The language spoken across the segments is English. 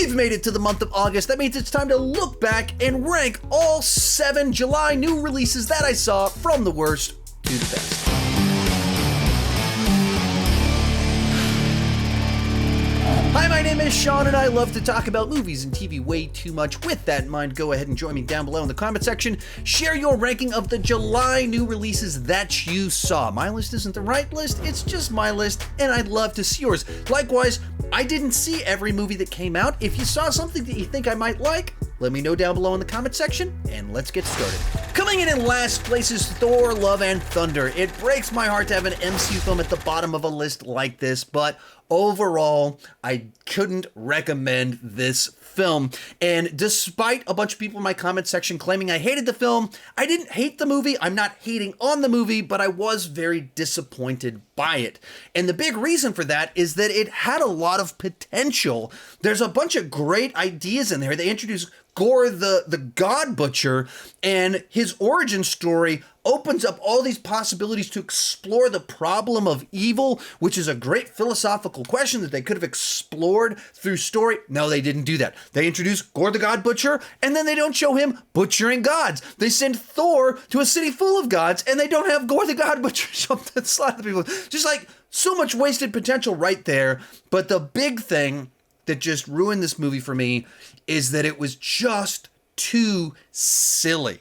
We've made it to the month of August. That means it's time to look back and rank all 7 July new releases that I saw from the worst to the best. Hi, my name is Sean, and I love to talk about movies and TV way too much. With that in mind, go ahead and join me down below in the comment section. Share your ranking of the July new releases that you saw. My list isn't the right list, it's just my list, and I'd love to see yours. Likewise, I didn't see every movie that came out. If you saw something that you think I might like, let me know down below in the comment section, and let's get started. Coming in last place is Thor, Love and Thunder. It breaks my heart to have an MCU film at the bottom of a list like this, but overall, I couldn't recommend this film. And despite a bunch of people in my comment section claiming I hated the film, I didn't hate the movie. I'm not hating on the movie, but I was very disappointed by it. And the big reason for that is that it had a lot of potential. There's a bunch of great ideas in there. They introduced Gore the God Butcher, and his origin story opens up all these possibilities to explore the problem of evil, which is a great philosophical question that they could have explored through story. No, they didn't do that. They introduced Gore the God Butcher, and then they don't show him butchering gods. They send Thor to a city full of gods, and they don't have Gore the God Butcher show up to slaughter the people. Just like so much wasted potential right there. But the big thing that just ruined this movie for me is that it was just too silly.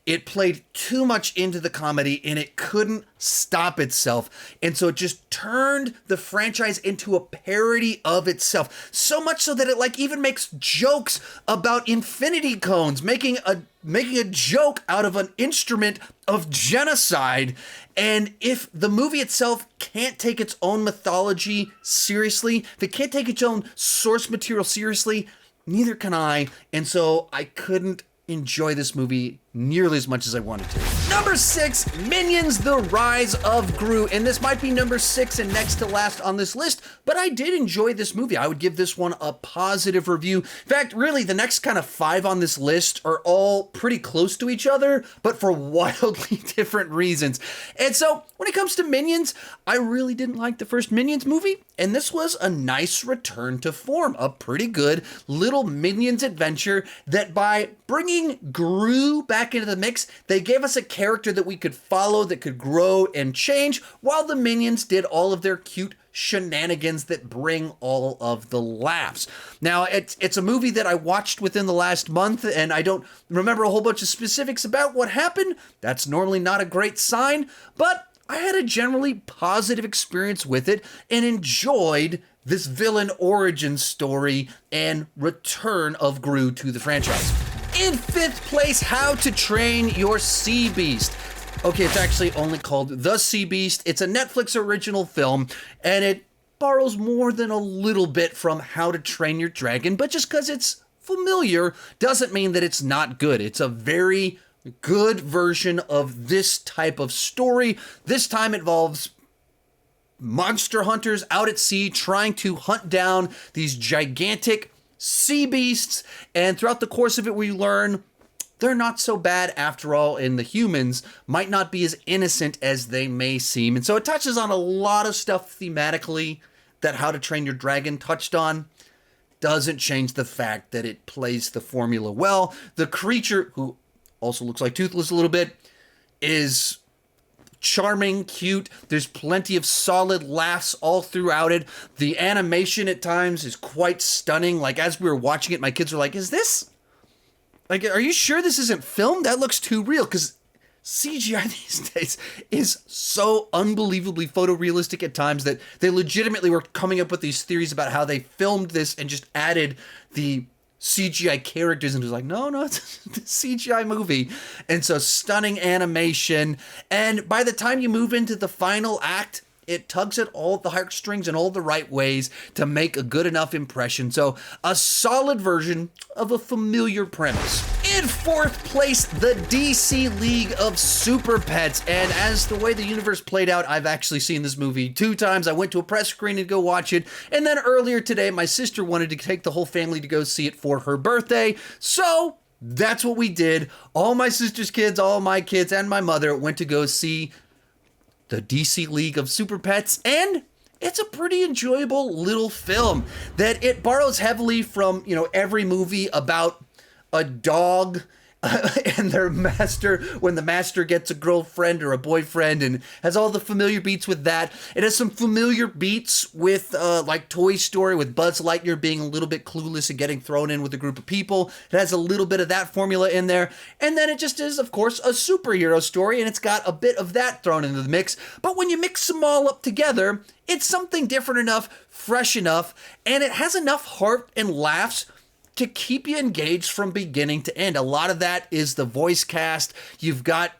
It played too much into the comedy and it couldn't stop itself. And so it just turned the franchise into a parody of itself. So much so that it like even makes jokes about infinity cones, making a joke out of an instrument of genocide. And if the movie itself can't take its own mythology seriously, if it can't take its own source material seriously, neither can I. And so I couldn't enjoy this movie nearly as much as I wanted to. Number 6, Minions: The Rise of Gru. And this might be number 6 and next to last on this list, but I did enjoy this movie. I would give this one a positive review. In fact, really, the next kind of 5 on this list are all pretty close to each other, but for wildly different reasons. And so, when it comes to Minions, I really didn't like the first Minions movie, and this was a nice return to form, a pretty good little Minions adventure that by bringing Gru back into the mix, they gave us a character that we could follow, that could grow and change, while the Minions did all of their cute shenanigans that bring all of the laughs. Now, it's a movie that I watched within the last month, and I don't remember a whole bunch of specifics about what happened. That's normally not a great sign, but I had a generally positive experience with it and enjoyed this villain origin story and return of Gru to the franchise. In 5th place, How to Train Your Sea Beast. Okay, it's actually only called The Sea Beast. It's a Netflix original film, and it borrows more than a little bit from How to Train Your Dragon, but just because it's familiar doesn't mean that it's not good. It's a very good version of this type of story. This time it involves monster hunters out at sea trying to hunt down these gigantic sea beasts, and throughout the course of it we learn they're not so bad after all, and the humans might not be as innocent as they may seem. And so it touches on a lot of stuff thematically that How to Train Your Dragon touched on. Doesn't change the fact that it plays the formula well. The creature, who also looks like Toothless a little bit, is charming, cute. There's plenty of solid laughs all throughout it. The animation at times is quite stunning. Like, as we were watching it, my kids were like, is this, like, are you sure this isn't filmed? That looks too real, because CGI these days is so unbelievably photorealistic at times that they legitimately were coming up with these theories about how they filmed this and just added the CGI characters, and it was like, no, it's a CGI movie. And so stunning animation, and by the time you move into the final act, it tugs at all the heartstrings in all the right ways to make a good enough impression. So a solid version of a familiar premise. In 4th place, the DC League of Super Pets. And as the way the universe played out, I've actually seen this movie 2 times. I went to a press screening to go watch it. And then earlier today, my sister wanted to take the whole family to go see it for her birthday. So that's what we did. All my sister's kids, all my kids, and my mother went to go see the DC League of Super Pets, and it's a pretty enjoyable little film that it borrows heavily from, every movie about a dog and their master, when the master gets a girlfriend or a boyfriend, and has all the familiar beats with that. It has some familiar beats with like Toy Story, with Buzz Lightyear being a little bit clueless and getting thrown in with a group of people. It has a little bit of that formula in there. And then it just is, of course, a superhero story, and it's got a bit of that thrown into the mix. But when you mix them all up together, it's something different enough, fresh enough, and it has enough heart and laughs to keep you engaged from beginning to end. A lot of that is the voice cast. You've got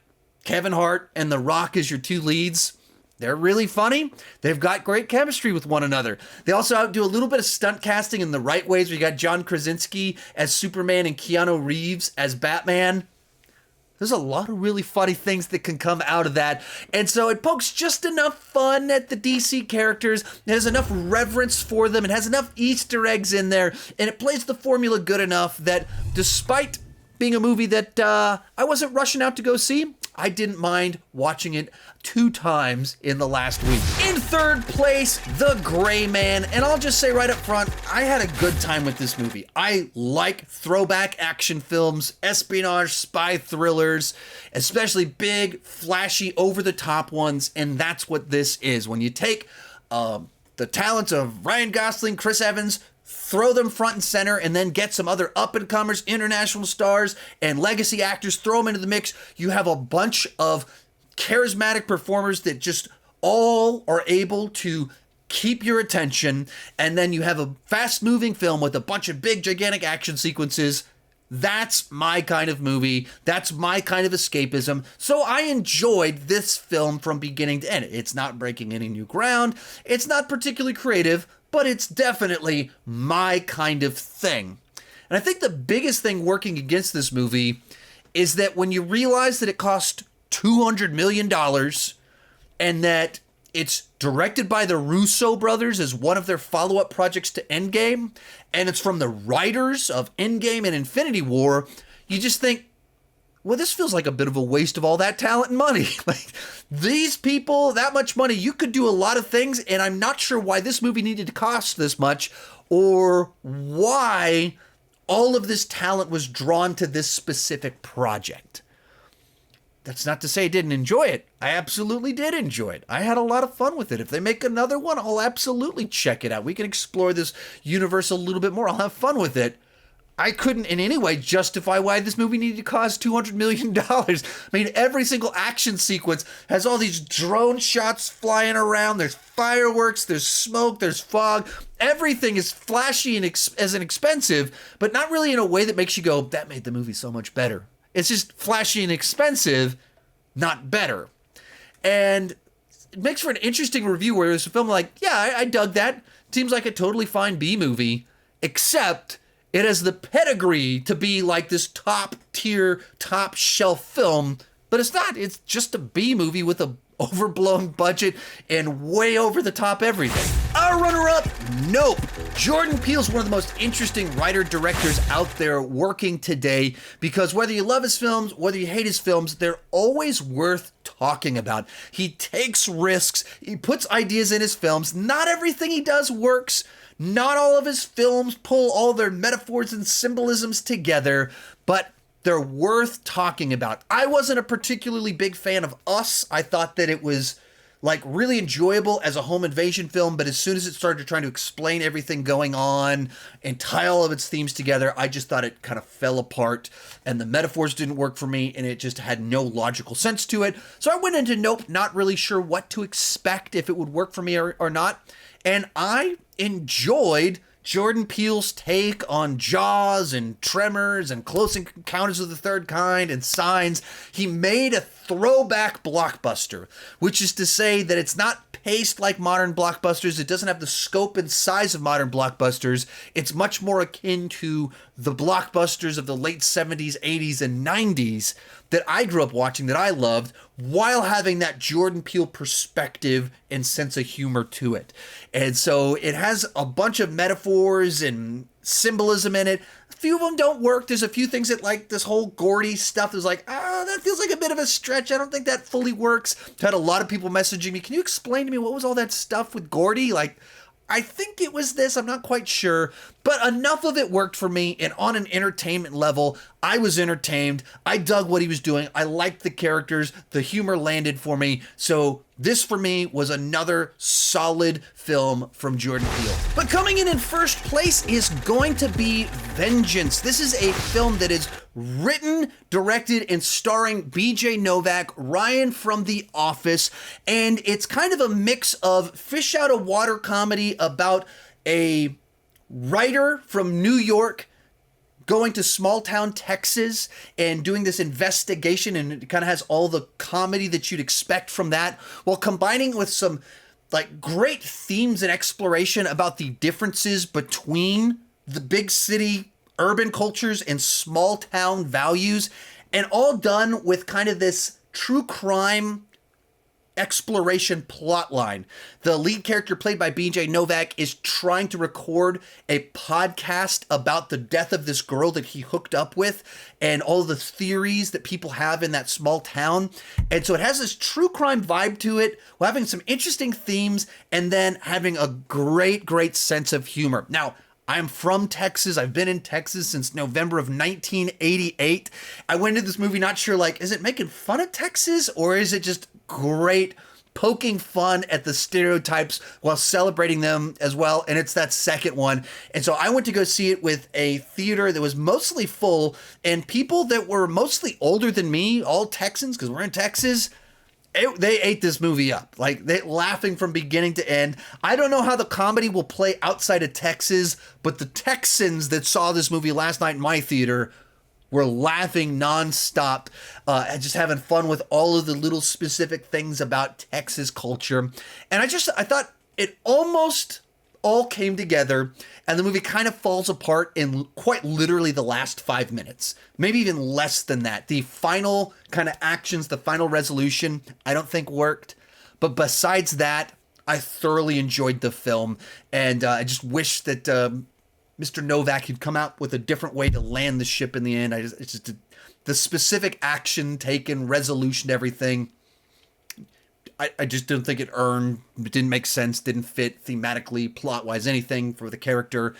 Kevin Hart and The Rock as your two leads. They're really funny. They've got great chemistry with one another. They also do a little bit of stunt casting in the right ways. We got John Krasinski as Superman and Keanu Reeves as Batman. There's a lot of really funny things that can come out of that. And so it pokes just enough fun at the DC characters. It has enough reverence for them. It has enough Easter eggs in there. And it plays the formula good enough that despite being a movie that I wasn't rushing out to go see, I didn't mind watching it 2 times in the last week. In third place, The Gray Man. And I'll just say right up front, I had a good time with this movie. I like throwback action films, espionage, spy thrillers, especially big, flashy, over-the-top ones. And that's what this is. When you take the talents of Ryan Gosling, Chris Evans, throw them front and center, and then get some other up-and-comers, international stars, and legacy actors, throw them into the mix. You have a bunch of charismatic performers that just all are able to keep your attention, and then you have a fast-moving film with a bunch of big, gigantic action sequences. That's my kind of movie. That's my kind of escapism. So I enjoyed this film from beginning to end. It's not breaking any new ground. It's not particularly creative, but it's definitely my kind of thing. And I think the biggest thing working against this movie is that when you realize that it cost $200 million and that it's directed by the Russo brothers as one of their follow-up projects to Endgame, and it's from the writers of Endgame and Infinity War, you just think, well, this feels like a bit of a waste of all that talent and money. Like, these people, that much money, you could do a lot of things, and I'm not sure why this movie needed to cost this much, or why all of this talent was drawn to this specific project. That's not to say I didn't enjoy it. I absolutely did enjoy it. I had a lot of fun with it. If they make another one, I'll absolutely check it out. We can explore this universe a little bit more. I'll have fun with it. I couldn't in any way justify why this movie needed to cost $200 million. I mean, every single action sequence has all these drone shots flying around. There's fireworks, there's smoke, there's fog. Everything is flashy and expensive, but not really in a way that makes you go, that made the movie so much better. It's just flashy and expensive, not better. And it makes for an interesting review where it's a film like, yeah, I dug that. Seems like a totally fine B movie, except it has the pedigree to be like this top tier, top shelf film, but it's not. It's just a B movie with a overblown budget and way over the top everything. Our runner-up, Nope. Jordan Peele's one of the most interesting writer-directors out there working today, because whether you love his films, whether you hate his films, they're always worth talking about. He takes risks. He puts ideas in his films. Not everything he does works. Not all of his films pull all their metaphors and symbolisms together, but they're worth talking about. I wasn't a particularly big fan of Us. I thought that it was like really enjoyable as a home invasion film, but as soon as it started trying to explain everything going on and tie all of its themes together, I just thought it kind of fell apart and the metaphors didn't work for me and it just had no logical sense to it. So I went into Nope not really sure what to expect, if it would work for me or not. And I enjoyed Jordan Peele's take on Jaws and Tremors and Close Encounters of the Third Kind and Signs. He made a throwback blockbuster, which is to say that it's not paced like modern blockbusters. It doesn't have the scope and size of modern blockbusters. It's much more akin to the blockbusters of the late 70s, 80s, and 90s that I grew up watching, that I loved, while having that Jordan Peele perspective and sense of humor to it. And so it has a bunch of metaphors and symbolism in it. A few of them don't work. There's a few things that, like this whole Gordy stuff is like, that feels like a bit of a stretch. I don't think that fully works. I've had a lot of people messaging me, can you explain to me what was all that stuff with Gordy? Like, I think it was this, I'm not quite sure, but enough of it worked for me, and on an entertainment level, I was entertained. I dug what he was doing. I liked the characters. The humor landed for me. So this, for me, was another solid film from Jordan Peele. But coming in first place is going to be Vengeance. This is a film that is written, directed, and starring BJ Novak, Ryan from The Office, and it's kind of a mix of fish out of water comedy about a writer from New York going to small town Texas and doing this investigation, and it kind of has all the comedy that you'd expect from that, while combining with some like great themes and exploration about the differences between the big city urban cultures and small town values, and all done with kind of this true crime exploration plot line. The lead character, played by BJ Novak, is trying to record a podcast about the death of this girl that he hooked up with and all the theories that people have in that small town. And so it has this true crime vibe to it, while having some interesting themes and then having a great sense of humor. Now, I'm from Texas. I've been in Texas since November of 1988. I went into this movie not sure, like, is it making fun of Texas, or is it just great poking fun at the stereotypes while celebrating them as well? And it's that second one. And so I went to go see it with a theater that was mostly full, and people that were mostly older than me, all Texans, because we're in Texas. They ate this movie up, like they laughing from beginning to end. I don't know how the comedy will play outside of Texas, but the Texans that saw this movie last night in my theater were laughing nonstop, and just having fun with all of the little specific things about Texas culture. And I thought it almost all came together, and the movie kind of falls apart in quite literally the last 5 minutes, maybe even less than that. The final kind of actions, the final resolution, I don't think worked. But besides that, I thoroughly enjoyed the film, and I just wish that Mr. Novak had come out with a different way to land the ship in the end. The specific action taken, resolution, everything, I just don't think it didn't make sense, didn't fit thematically, plot-wise, anything for the character.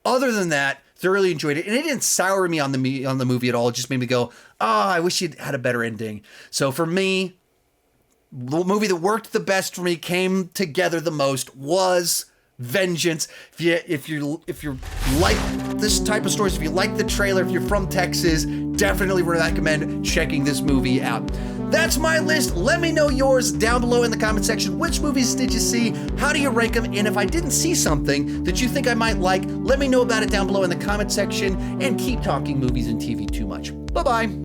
Other than that, thoroughly enjoyed it. And it didn't sour me on the movie at all. It just made me go, I wish you'd had a better ending. So for me, the movie that worked the best for me, came together the most, was Vengeance. If you like this type of stories, if you like the trailer, if you're from Texas, definitely recommend checking this movie out. That's my list. Let me know yours down below in the comment section. Which movies did you see? How do you rank them? And if I didn't see something that you think I might like, let me know about it down below in the comment section, and keep talking movies and TV too much. Bye-bye.